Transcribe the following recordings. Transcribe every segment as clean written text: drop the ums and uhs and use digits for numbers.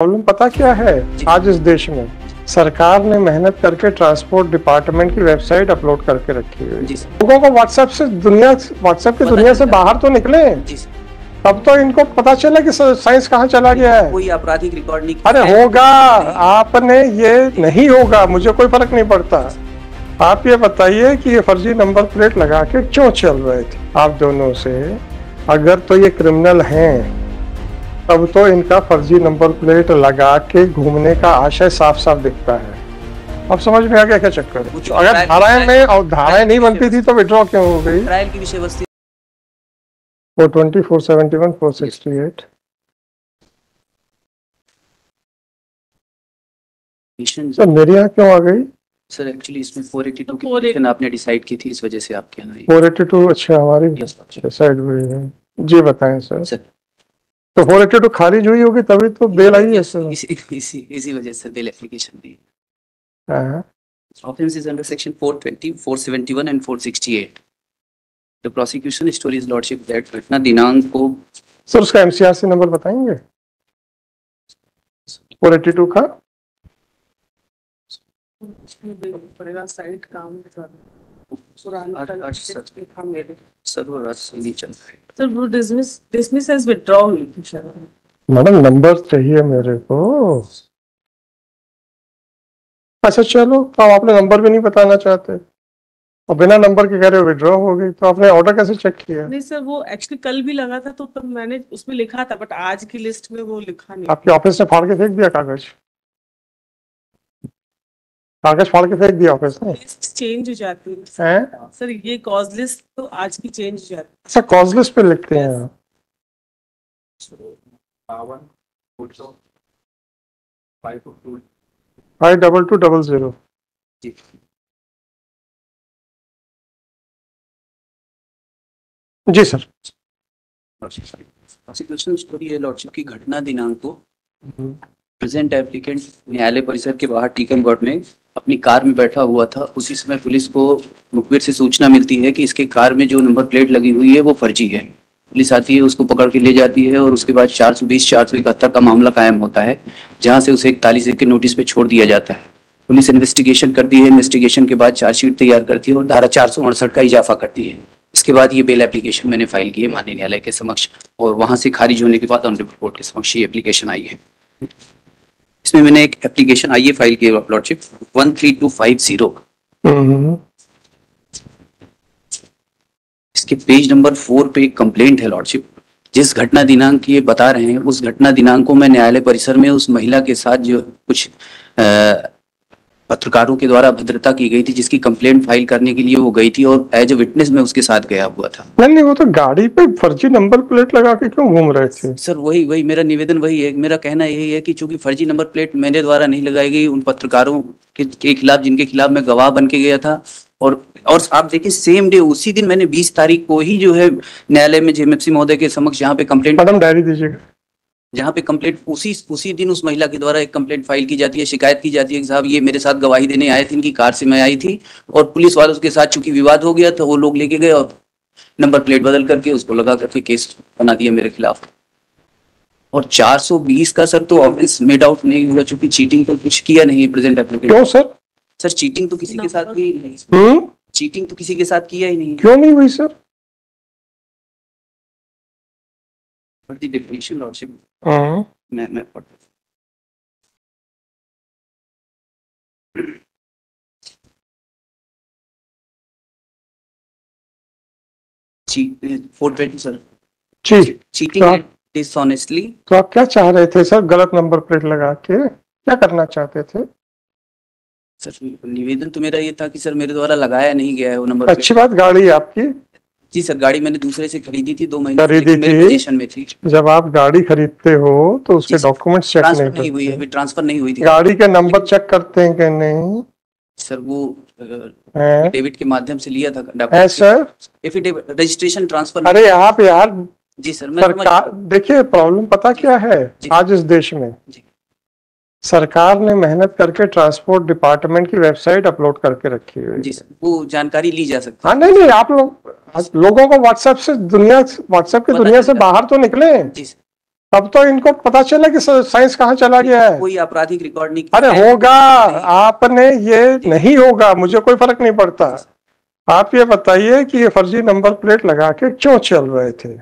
Problem पता क्या है? आज इस देश में सरकार ने मेहनत करके ट्रांसपोर्ट डिपार्टमेंट की वेबसाइट अपलोड करके रखी है। लोगों को व्हाट्सएप की दुनिया से बाहर तो निकले, तब तो इनको पता चला कि साइंस कहाँ चला गया है। कोई आपराधिक रिकॉर्ड नहीं। अरे होगा, आपने ये नहीं होगा, मुझे कोई फर्क नहीं पड़ता। आप ये बताइए कि ये फर्जी नंबर प्लेट लगा के क्यों चल रहे थे आप दोनों से? अगर तो ये क्रिमिनल हैं, तब तो इनका फर्जी नंबर प्लेट लगा के घूमने का आशय साफ साफ दिखता है। अब समझ में आ गया क्या चक्कर है? अगर धाराएं नहीं बनती थी तो विड्रॉ क्यों हो गई? ट्रायल की विषय वस्तु 420, 471, 468। सर मेरे यहाँ क्यों आ गई? सर एक्चुअली इसमें 482 की पोजीशन आपने डिसाइड की थी, इस वजह से आपके यहाँ 482। अच्छा, हमारी डिसाइड हुई है जी, बताएं सर। तो 482 खारिज हुई होगी तभी तो बेल आई है सर। इसी वजह से bail application the. Offense is under section 420, 471 and 468. The prosecution story is lordship that घटना दिनांक को सर उसका MCRC नंबर बताएंगे 482 का? पड़ेगा साइट काम सर वो डिसमिस एज विथड्रॉ हुई थी। मैडम नंबर चाहिए मेरे को। अच्छा चलो, अब आपने नंबर भी नहीं बताना चाहते और बिना नंबर के कह रहे हो विथड्रॉ हो गई, तो आपने ऑर्डर कैसे चेक किया? नहीं सर, वो एक्चुअली कल भी लगा था तो तब मैंने उसमें लिखा था, बट आज की लिस्ट में वो लिखा नहीं। आपके ऑफिस ने फाड़ के फेंक दिया कागज? कागज फाड़ के फेंक दिया ऑफिस ने? चेंज हो जाती है सर, ये कॉज लिस्ट तो आज की चेंज हो जाती है। अच्छा, कॉज लिस्ट पे लिखते हैं आप? 52200 जी सर। प्रोसिक्यूशन स्टोरी है लॉर्डशिप की घटना दिनांक को प्रेजेंट एप्लीकेंट न्यायालय परिसर के बाहर टीकमगढ़ में अपनी कार में बैठा हुआ था। उसी समय पुलिस को मुखबिर से सूचना मिलती है कि इसके कार में जो नंबर प्लेट लगी हुई है वो फर्जी है। पुलिस आती है, उसको पकड़ के ले जाती है और उसके बाद 420, 471 का मामला कायम होता है, जहां से उसे 41 के नोटिस पे छोड़ दिया जाता है। पुलिस इन्वेस्टिगेशन करती है, इन्वेस्टिगेशन के बाद चार्जशीट तैयार करती है और धारा 468 का इजाफा करती है। इसके बाद ये बेल एप्लीकेशन मैंने फाइल की है माननीय न्यायालय के समक्ष, और वहां से खारिज होने के बाद ऑनरेबल कोर्ट के समक्ष ये एप्लीकेशन आई है। इसमें मैंने एक एप्लीकेशन आई है फाइल की लॉर्डशिप 13250। इसके पेज नंबर 4 पे एक कंप्लेंट है लॉर्डशिप। जिस घटना दिनांक की ये बता रहे हैं, उस घटना दिनांक को मैं न्यायालय परिसर में उस महिला के साथ जो कुछ पत्रकारों के द्वारा अभद्रता की गई थी, जिसकी कंप्लेंट फाइल करने के लिए वो गई थी, और एज ए विटनेस में उसके साथ गया हुआ था। नहीं, वो तो गाड़ी पे फर्जी नंबर प्लेट लगा के क्यों घूम रहे थे? सर वही मेरा निवेदन वही है। मेरा कहना यही है कि चूंकि फर्जी नंबर प्लेट मेरे द्वारा नहीं लगाई गई, उन पत्रकारों के खिलाफ जिनके खिलाफ मैं गवाह बन के गया था, और आप देखिए सेम डे उसी दिन मैंने 20 तारीख को ही जो है न्यायालय में जेएमएफसी महोदय के समक्ष जहाँ पे कंप्लेंट, मैडम डायरी दीजिएगा, जहाँ पे कंप्लेंट उसी दिन उस महिला के द्वारा एक कंप्लेंट फाइल की जाती है, शिकायत की जाती है कि साहब ये मेरे साथ गवाही देने आए थे, इनकी कार से मैं आई थी, और पुलिस वालों के साथ चूंकि विवाद हो गया था, वो लोग लेके गए और नंबर प्लेट बदल करके उसको लगा करके केस बना दिया मेरे खिलाफ। और 420 का सर तो ऑफेंस मेड आउट नहीं हुआ, चूंकि चीटिंग तो कुछ किया नहीं प्रेजेंट एप्लीकेंट। क्यों सर? सर चीटिंग तो किसी के साथ हुई नहीं। चीटिंग तो किसी के साथ किया ही नहीं। क्यों नहीं हुई सर? डेफिनेशन लॉर्डशिप मैं पढ़ता हूं 420 सर। Cheating dishonestly. तो आप क्या चाह रहे थे सर? गलत नंबर प्लेट लगा के क्या करना चाहते थे? सर निवेदन तो मेरा ये था कि सर मेरे द्वारा लगाया नहीं गया है वो नंबर। अच्छी बात, गाड़ी आपकी? जी सर, गाड़ी मैंने दूसरे से खरीदी थी, 2 महीने खरीदी पोजीशन में थी। जब आप गाड़ी खरीदते हो तो उसके डॉक्यूमेंट्स चेक नहीं हुई है, ट्रांसफर नहीं हुई थी। गाड़ी के नंबर चेक करते हैं कि नहीं? सर वो एफिडेविट के माध्यम से लिया था। है सर, एफिडेविट रजिस्ट्रेशन ट्रांसफर। अरे आप यार, जी सर सरकार देखिए, प्रॉब्लम पता क्या है? आज इस देश में सरकार ने मेहनत करके ट्रांसपोर्ट डिपार्टमेंट की वेबसाइट अपलोड करके रखी है। जी सर, वो जानकारी ली जा सकती है। हाँ नहीं, आप लोगों को व्हाट्सएप की दुनिया से बाहर तो निकले। जी सर। अब तो इनको पता चला कि साइंस कहाँ चला गया है। कोई आपराधिक रिकॉर्ड नहीं। अरे होगा, आपने ये नहीं होगा, मुझे कोई फर्क नहीं पड़ता। आप ये बताइए कि ये फर्जी नंबर प्लेट लगा के क्यों चल रहे थे?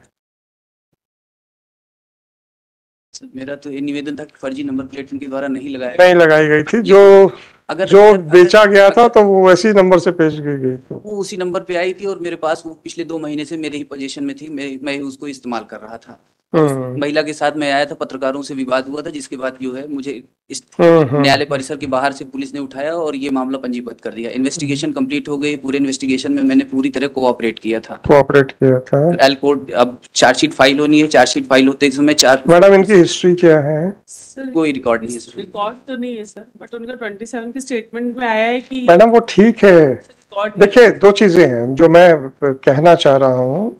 मेरा तो ये निवेदन था कि फर्जी नंबर प्लेट उनके द्वारा नहीं लगाया नहीं लगाई गई थी, जो अगर जो अगर- बेचा गया था तो वो वैसी नंबर से पेश की गई थी। वो उसी नंबर पे आई थी और मेरे पास वो पिछले 2 महीने से मेरे ही पोजीशन में थी, मैं उसको इस्तेमाल कर रहा था। महिला के साथ मैं आया था, पत्रकारों से विवाद हुआ था, जिसके बाद जो है मुझे इस न्यायालय परिसर के बाहर से पुलिस ने उठाया और ये मामला पंजीबद्ध कर दिया। इन्वेस्टिगेशन कंप्लीट हो गई, पूरे इन्वेस्टिगेशन में मैंने पूरी तरह कोऑपरेट किया था। कोऑपरेट किया था। ट्रायल कोर्ट अब चार्जशीट फाइल होनी है, चार्जशीट फाइल होते समय मैडम इनकी हिस्ट्री क्या है? सर कोई रिकॉर्ड नहीं है। रिकॉर्ड तो नहीं है सर, बट उनका 27 की स्टेटमेंट में आया है कि मैडम वो ठीक है, रिकॉर्ड देखिए दो चीजें हैं जो मैं कहना चाह रहा हूँ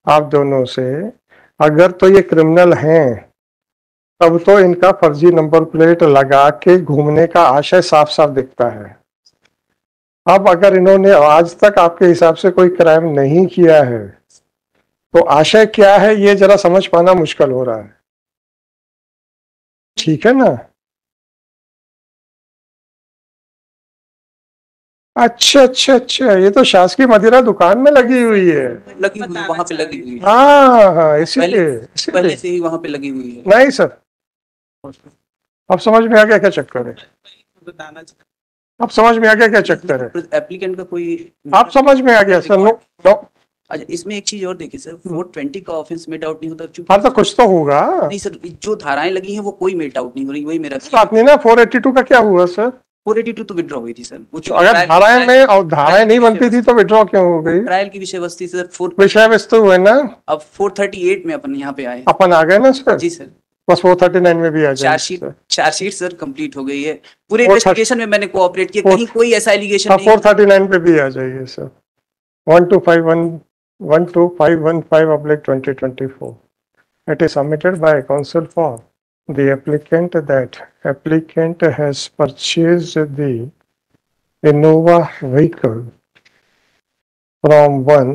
आप दोनों से। अगर तो ये क्रिमिनल हैं तब तो इनका फर्जी नंबर प्लेट लगा के घूमने का आशय साफ साफ दिखता है। अब अगर इन्होंने आज तक आपके हिसाब से कोई क्राइम नहीं किया है तो आशय क्या है ये जरा समझ पाना मुश्किल हो रहा है। ठीक है ना? अच्छा अच्छा अच्छा, ये तो शासकीय मदिरा दुकान में लगी हुई है। लगी हुई है, वहां पे लगी हुई है। हाँ इसीलिए पहले से ही वहां पे लगी हुई है। नहीं सर, अब समझ में आ गया क्या चक्कर है? बताना चाहिए। अब समझ में आ गया क्या चक्कर है? एप्लीकेंट का कोई आप समझ में आ गया सर? No no. अच्छा, इसमें एक चीज और देखिए सर, 420 का ऑफेंस मेट आउट नहीं होता क्यों? हाँ तो कुछ तो होगा। नहीं सर, जो धाराएं लगी हैं वो कोई मेट आउट नहीं हो रही, वही मेरा बात नहीं ना। 482 का क्या हुआ सर? 482 तो विड्रॉ हुई थी सर। वो तो अगर धाराएं में और धाराएं नहीं बनती थी तो विड्रॉ क्यों हो गई? ट्रायल की विषय वस्तु सर। विषय वस्तु हुए ना। अब 438 में अपन यहाँ पे आए। अपन आ गए ना सर। जी सर। बस 439 में भी आ जाए। चार्जशीट सर कंप्लीट हो गई है। पूरे इन्वेस्टिगेशन में मैंने कोऑपरेट किया, कहीं कोई ऐसा एलिगेशन नहीं। 439 पे भी आ जाइए sir. 1251/2024. It is submitted by counsel for the applicant that applicant has purchased the Innova vehicle from one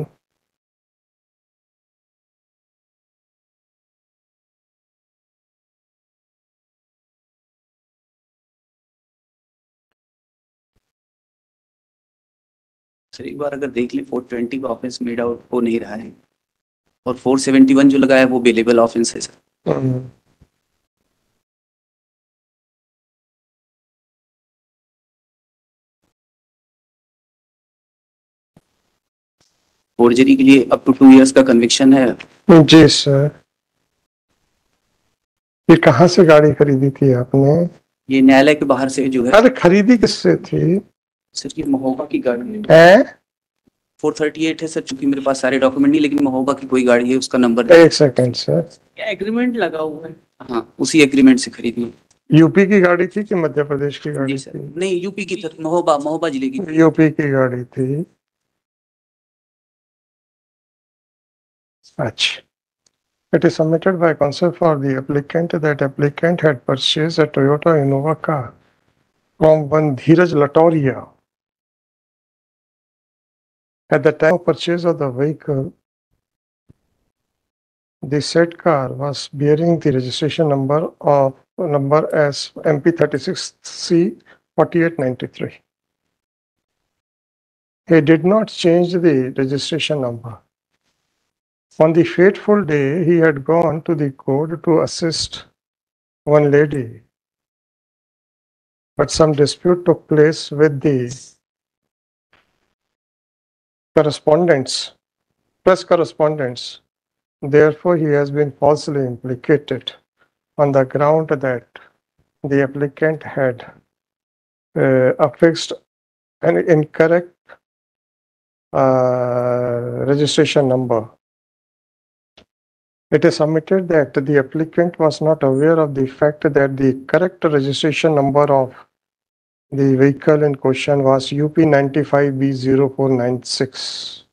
sir एक बार अगर देख लें, 420 का ऑफेंस मेड आउट हो नहीं रहा है और 471 जो लगाया है वो बेलेबल ऑफेंस है सर। फोर्जरी के लिए अप टू 2 इयर्स का कन्विक्शन है। जी सर। ये कहाँ से गाड़ी खरीदी थी आपने? ये न्यायालय के बाहर से जो है। अरे खरीदी किससे थी? सर ये महोबा की गाड़ी है। 438 है सर, चूंकि मेरे पास सारे डॉक्यूमेंट नहीं, लेकिन महोबा की कोई गाड़ी है, उसका नंबर। एक सेकंड सर। एग्रीमेंट लगा हुआ है। हाँ, उसी एग्रीमेंट से खरीदी। यूपी की गाड़ी थी कि मध्य प्रदेश की गाड़ी सर थी? नहीं, यूपी की थी, महोबा जिले की। यूपी की गाड़ी थी। अच्छा। It is submitted by counsel for the applicant that applicant had purchased a Toyota Innova car from one Dheeraj Latoria. At the time of purchase of the vehicle, the said car was bearing the registration number as MP36C 4893. He did not change the registration number. On the fateful day, he had gone to the court to assist one lady, but some dispute took place with the press correspondents. Therefore, he has been falsely implicated on the ground that the applicant had affixed an incorrect registration number. It is submitted that the applicant was not aware of the fact that the correct registration number of the vehicle in question was UP 95B0496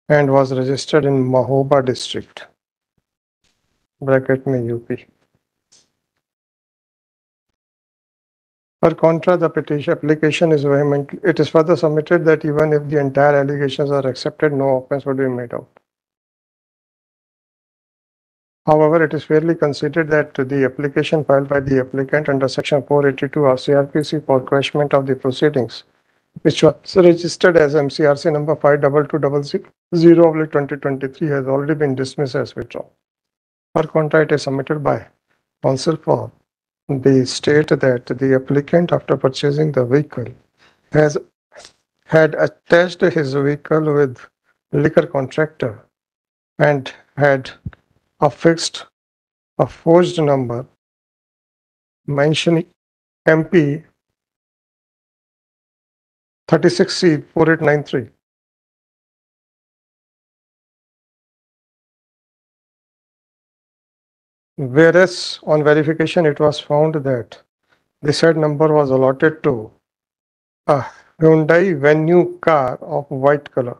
and was registered in Mahoba district, bracket mein UP. Per contra, the petition application is vehement. It is further submitted that even if the entire allegations are accepted, no offense would be made out. However, it is fairly considered that the application filed by the applicant under Section 482 of CRPC for quashment of the proceedings, which was registered as MCRC number 52200/2023, has already been dismissed as withdrawn. Per contra, it is submitted by counsel for the state that the applicant, after purchasing the vehicle, had attached his vehicle with liquor contractor and had affixed a forged number mentioning MP 36C 4893. Whereas on verification it was found that the said number was allotted to a Hyundai Venue car of white color.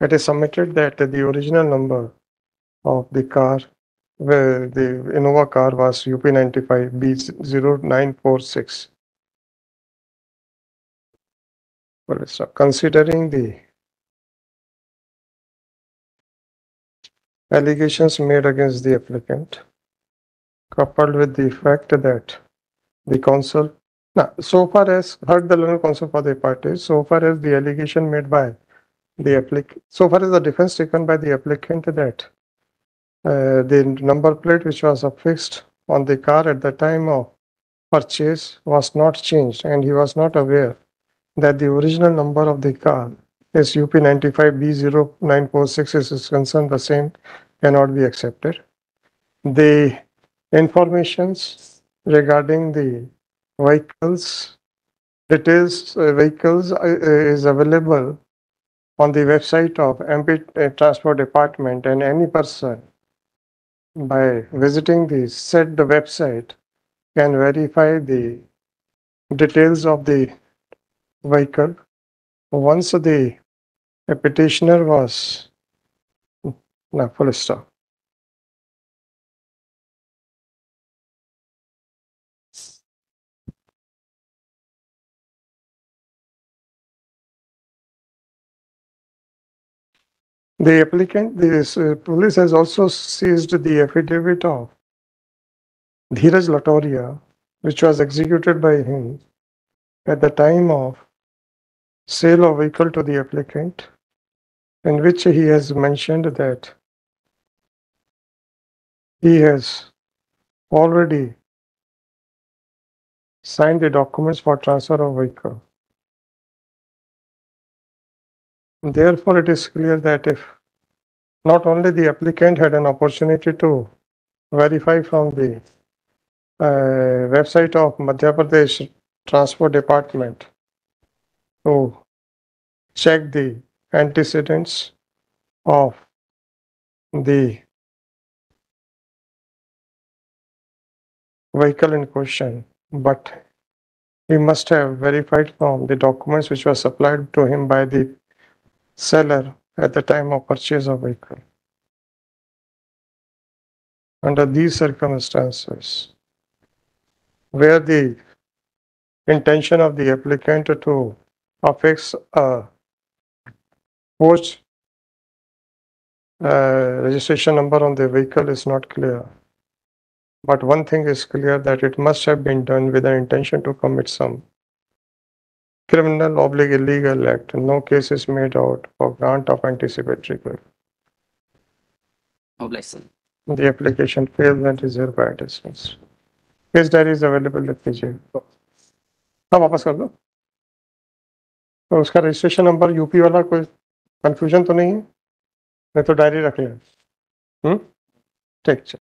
It is submitted that the original number of the car, where the Innova car, was UP95 B0946. Well, so considering the allegations made against the applicant, coupled with the fact that the counsel, so far as heard the learned counsel for the parties, so far as the allegation made by the applicant, so far as the defense taken by the applicant that the number plate which was affixed on the car at the time of purchase was not changed, and he was not aware that the original number of the car is UP95 B0946 is concerned, the same cannot be accepted. The informations regarding the vehicles, details vehicles is available on the website of MP Transport Department, and any person by visiting the said website can verify the details of the vehicle. Once the petitioner was full stop. The applicant, the police has also seized the affidavit of Dheeraj Latoria, which was executed by him at the time of sale of vehicle to the applicant, in which he has mentioned that he has already signed the documents for transfer of vehicle. Therefore, it is clear that if not only the applicant had an opportunity to verify from the website of Madhya Pradesh Transport Department to check the antecedents of the vehicle in question, but he must have verified from the documents which were supplied to him by the seller at the time of purchase of vehicle. Under these circumstances, where the intention of the applicant to affix a forged registration number on the vehicle is not clear. But one thing is clear, that it must have been done with an intention to commit some criminal or illegal act. No case is made out for grant of anticipatory bail. The application fails and is hereby dismissed. Case diary is available, लिख लीजिए. हाँ, वापस कर दो. तो उसका registration number UP वाला कोई कंफ्यूजन तो नहीं है? नहीं तो डायरी रख लें. ठीक है.